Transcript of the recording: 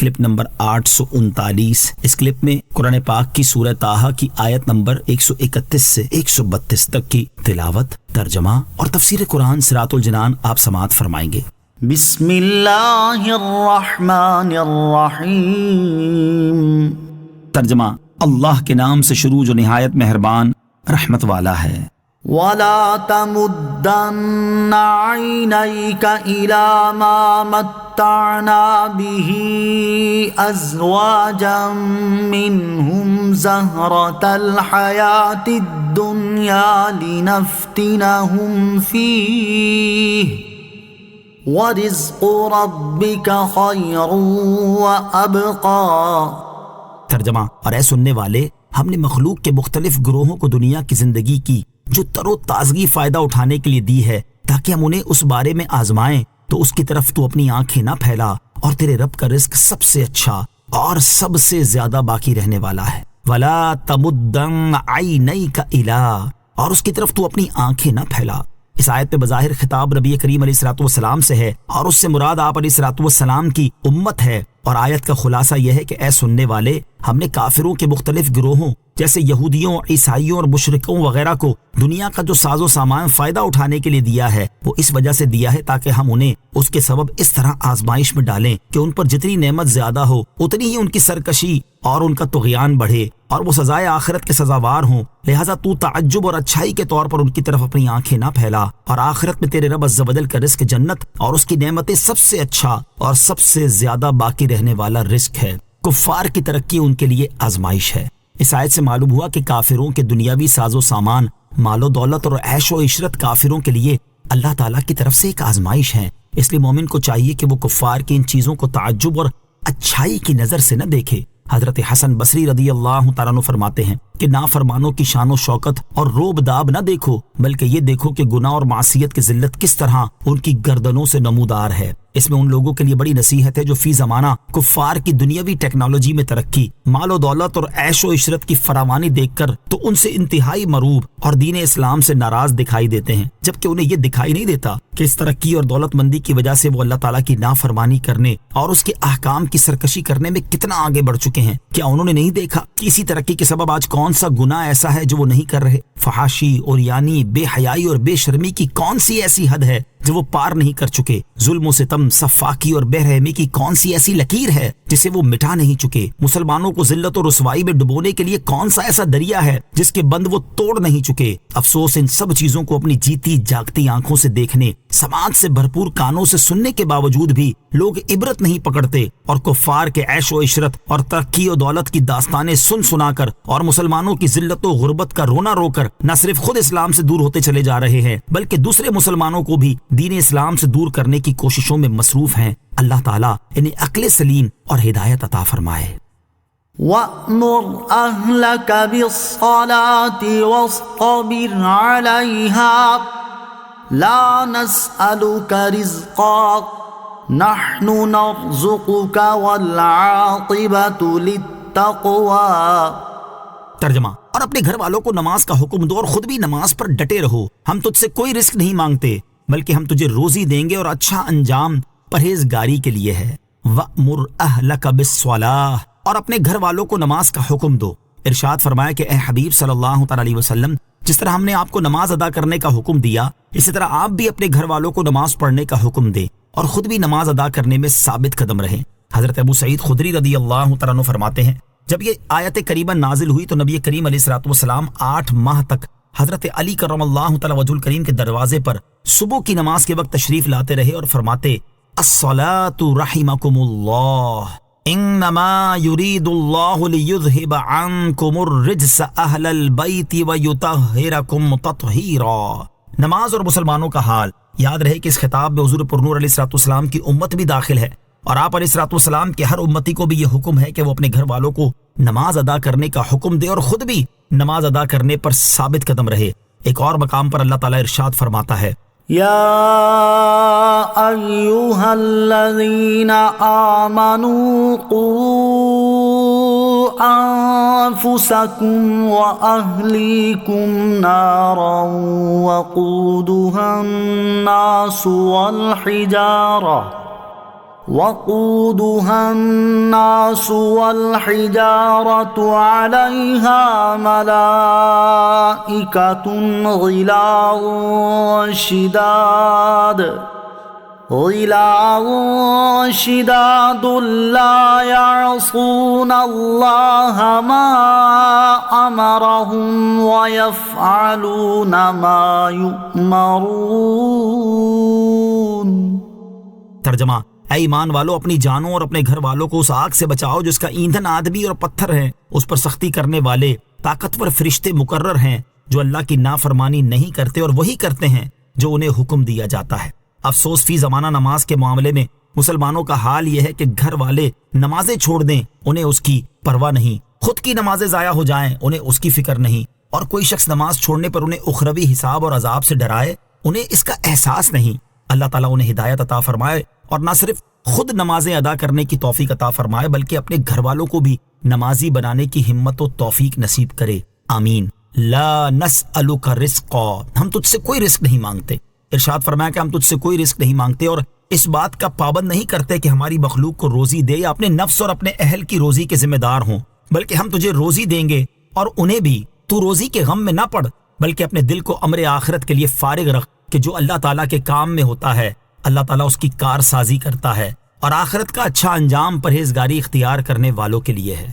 Clip number 839۔ اس clip میں قرآن پاک کی سورہ طٰہٰ کی آیت نمبر 131 سے 132 تک کی تلاوت، ترجمہ اور تفسیر قرآن صراط الجنان آپ سماعت فرمائیں گے۔ بسم اللہ الرحمن الرحیم۔ ترجمہ: اللہ کے نام سے شروع جو نہایت مہربان رحمت والا ہے۔ وَلَا تَمُدَّنَّ عَيْنَيْكَ إِلَىٰ مَا مَتَّعْنَا بِهِ أَزْوَاجًا مِّنْهُمْ زَهْرَةَ الْحَيَاةِ الدُّنْيَا لِنَفْتِنَهُمْ فِيهِ وَرِزْقُ رَبِّكَ خَيْرٌ وَأَبْقَىٰ۔ ترجمہ: اور اے سننے والے، ہم نے مخلوق کے مختلف گروہوں کو دنیا کی زندگی کی جو تر و تازگی فائدہ اٹھانے کے لیے دی ہے تاکہ ہم انہیں اس بارے میں آزمائیں، تو اس کی طرف تو اپنی آنکھیں نہ پھیلا، اور تیرے رب کا رزق سب سے اچھا اور سب سے زیادہ باقی رہنے والا ہے۔ وَلَا تَمُدَّنَّ عَيْنَيْكَ إِلَىٰ، اور اس کی طرف تو اپنی آنکھیں نہ پھیلا۔ اس آیت پہ بظاہر خطاب نبی کریم علیہ الصلوۃ والسلام سے ہے، اور اس سے مراد آپ علیہ الصلوۃ والسلام کی امت ہے۔ اور آیت کا خلاصہ یہ ہے کہ اے سننے والے، ہم نے کافروں کے مختلف گروہوں جیسے یہودیوں، عیسائیوں اور مشرکوں وغیرہ کو دنیا کا جو ساز و سامان فائدہ اٹھانے کے لیے دیا ہے وہ اس وجہ سے دیا ہے تاکہ ہم انہیں اس کے سبب اس طرح آزمائش میں ڈالیں کہ ان پر جتنی نعمت زیادہ ہو اتنی ہی ان کی سرکشی اور ان کا طغیان بڑھے اور وہ سزائے آخرت کے سزاوار ہوں۔ لہٰذا تو تعجب اور اچھائی کے طور پر ان کی طرف اپنی آنکھیں نہ پھیلا، اور آخرت میں تیرے رب عز و جل کا رزق جنت اور اس کی نعمتیں سب سے اچھا اور سب سے زیادہ باقی رہنے والا رزق ہے۔ کفار کی ترقی ان کے لیے آزمائش ہے۔ اس آیت سے معلوم ہوا کہ کافروں کے دنیاوی ساز و سامان، مال و دولت اور عیش و عشرت کافروں کے لیے اللہ تعالیٰ کی طرف سے ایک آزمائش ہے۔ اس لیے مومن کو چاہیے کہ وہ کفار کی ان چیزوں کو تعجب اور اچھائی کی نظر سے نہ دیکھے۔ حضرت حسن بصری رضی اللہ تعالیٰ عنہ فرماتے ہیں کہ نافرمانوں کی شان و شوکت اور روب داب نہ دیکھو، بلکہ یہ دیکھو کہ گناہ اور معصیت کی ذلت کس طرح ان کی گردنوں سے نمودار ہے۔ اس میں ان لوگوں کے لیے بڑی نصیحت ہے جو فی زمانہ کفار کی دنیاوی ٹیکنالوجی میں ترقی، مال و دولت اور عیش و عشرت کی فراوانی دیکھ کر تو ان سے انتہائی مروب اور دین اسلام سے ناراض دکھائی دیتے ہیں، جبکہ انہیں یہ دکھائی نہیں دیتا کہ اس ترقی اور دولت مندی کی وجہ سے وہ اللہ تعالیٰ کی نافرمانی کرنے اور اس کے احکام کی سرکشی کرنے میں کتنا آگے بڑھ چکے ہیں۔ کیا انہوں نے نہیں دیکھا کہ اسی ترقی کے سبب آج کون سا گناہ ایسا ہے جو وہ نہیں کر رہے؟ فحاشی اور یعنی بے حیائی اور بے شرمی کی کون سی ایسی حد ہے جو وہ پار نہیں کر چکے؟ ظلم و ستم، سفاکی اور بے رحمی کی کون سی ایسی لکیر ہے جسے وہ مٹا نہیں چکے؟ مسلمانوں کو ذلت و رسوائی میں ڈبونے کے لیے کون سا ایسا دریا ہے جس کے بند وہ توڑ نہیں چکے؟ افسوس ان سب چیزوں کو اپنی جیتی جاگتی آنکھوں سے دیکھنے، سماعت سے بھرپور کانوں سے سننے کے باوجود بھی لوگ عبرت نہیں پکڑتے، اور کفار کے عیش و عشرت اور ترقی و دولت کی داستانیں سن سنا کر اور مسلمانوں کی ذلت و غربت کا رونا رو کر نہ صرف خود اسلام سے دور ہوتے چلے جا رہے ہیں بلکہ دوسرے مسلمانوں کو بھی دین اسلام سے دور کرنے کی کوششوں میں مصروف ہیں۔ اللہ تعالیٰ انہیں عقل سلیم اور ہدایت عطا فرمائے۔ وَأْمُرْ أَهْلَكَ بِالصَّلَاةِ وَاصْطَبِرْ عَلَيْهَا لَا نَسْأَلُكَ رِزْقًا نَحْنُ نَرْزُقُكَ وَالْعَاقِبَةُ لِلتَّقْوَى۔ ترجمہ: اور اپنے گھر والوں کو نماز کا حکم دو اور خود بھی نماز پر ڈٹے رہو۔ ہم تجھ سے کوئی رزق نہیں مانگتے بلکہ ہم تجھے روزی دیں گے، اور اچھا انجام پرہیزگاری کے لیے ہے۔ وَأْمُرْ أَهْلَكَ بِالصَّلَاةِ، اور اپنے گھر والوں کو نماز کا حکم دو۔ ارشاد فرمایا کہ اے حبیب صلی اللہ تعالی علیہ وسلم، جس طرح ہم نے آپ کو نماز ادا کرنے کا حکم دیا، اسی طرح آپ بھی اپنے گھر والوں کو نماز پڑھنے کا حکم دیں اور خود بھی نماز ادا کرنے میں ثابت قدم رہیں۔ حضرت ابو سعید خدری رضی اللہ تعالیٰ عنہ فرماتے ہیں جب یہ آیت کریمہ نازل ہوئی تو نبی کریم علیہ الصلوۃ والسلام 8 ماہ تک حضرت علی کرم اللہ تعالی وجہ الکریم کے دروازے پر صبح کی نماز کے وقت تشریف لاتے رہے اور فرماتے الصلاۃ رحمکم اللہ انما یرید اللہ لیذہب عنکم الرجس اہل البیت ویطہرکم تطہیرا۔ نماز اور مسلمانوں کا حال، یاد رہے کہ اس خطاب میں حضور پرنور علیہ الصلوۃ والسلام کی امت بھی داخل ہے، اور آپ علیہ الصلوۃ والسلام کے ہر امتی کو بھی یہ حکم ہے کہ وہ اپنے گھر والوں کو نماز ادا کرنے کا حکم دے اور خود بھی نماز ادا کرنے پر ثابت قدم رہے۔ ایک اور مقام پر اللہ تعالیٰ ارشاد فرماتا ہے یا ایھا الذین آمنوا قوا انفسکم واہلیکم نارا وقودها الناس والحجارہ وقودها الناس والحجارة عليها ملائكة غلاظ شداد لا يعصون الله ما أمرهم ويفعلون ما يؤمرون۔ ترجمہ: اے ایمان والو، اپنی جانوں اور اپنے گھر والوں کو اس آگ سے بچاؤ جس کا ایندھن آدمی اور پتھر ہے۔ اس پر سختی کرنے والے طاقتور فرشتے مقرر ہیں جو اللہ کی نافرمانی نہیں کرتے اور وہی کرتے ہیں جو انہیں حکم دیا جاتا ہے۔ افسوس فی زمانہ نماز کے معاملے میں مسلمانوں کا حال یہ ہے کہ گھر والے نمازیں چھوڑ دیں، انہیں اس کی پرواہ نہیں، خود کی نمازیں ضائع ہو جائیں، انہیں اس کی فکر نہیں، اور کوئی شخص نماز چھوڑنے پر انہیں اخروی حساب اور عذاب سے ڈرائے، انہیں اس کا احساس نہیں۔ اللہ تعالیٰ انہیں ہدایت عطا فرمائے اور نہ صرف خود نمازیں ادا کرنے کی توفیق عطا فرمائے بلکہ اپنے گھر والوں کو بھی نمازی بنانے کی ہمت و توفیق نصیب کرے، آمین۔ لا نسألک رزقا، ہم تجھ سے کوئی رزق نہیں مانگتے۔ ارشاد فرمایا کہ ہم تجھ سے کوئی رزق نہیں مانگتے اور اس بات کا پابند نہیں کرتے کہ ہماری مخلوق کو روزی دے یا اپنے نفس اور اپنے اہل کی روزی کے ذمہ دار ہوں، بلکہ ہم تجھے روزی دیں گے اور انہیں بھی۔ تو روزی کے غم میں نہ پڑ بلکہ اپنے دل کو امر آخرت کے لیے فارغ رکھ کہ جو اللہ تعالیٰ کے کام میں ہوتا ہے اللہ تعالیٰ اس کی کار سازی کرتا ہے، اور آخرت کا اچھا انجام پرہیزگاری اختیار کرنے والوں کے لیے ہے۔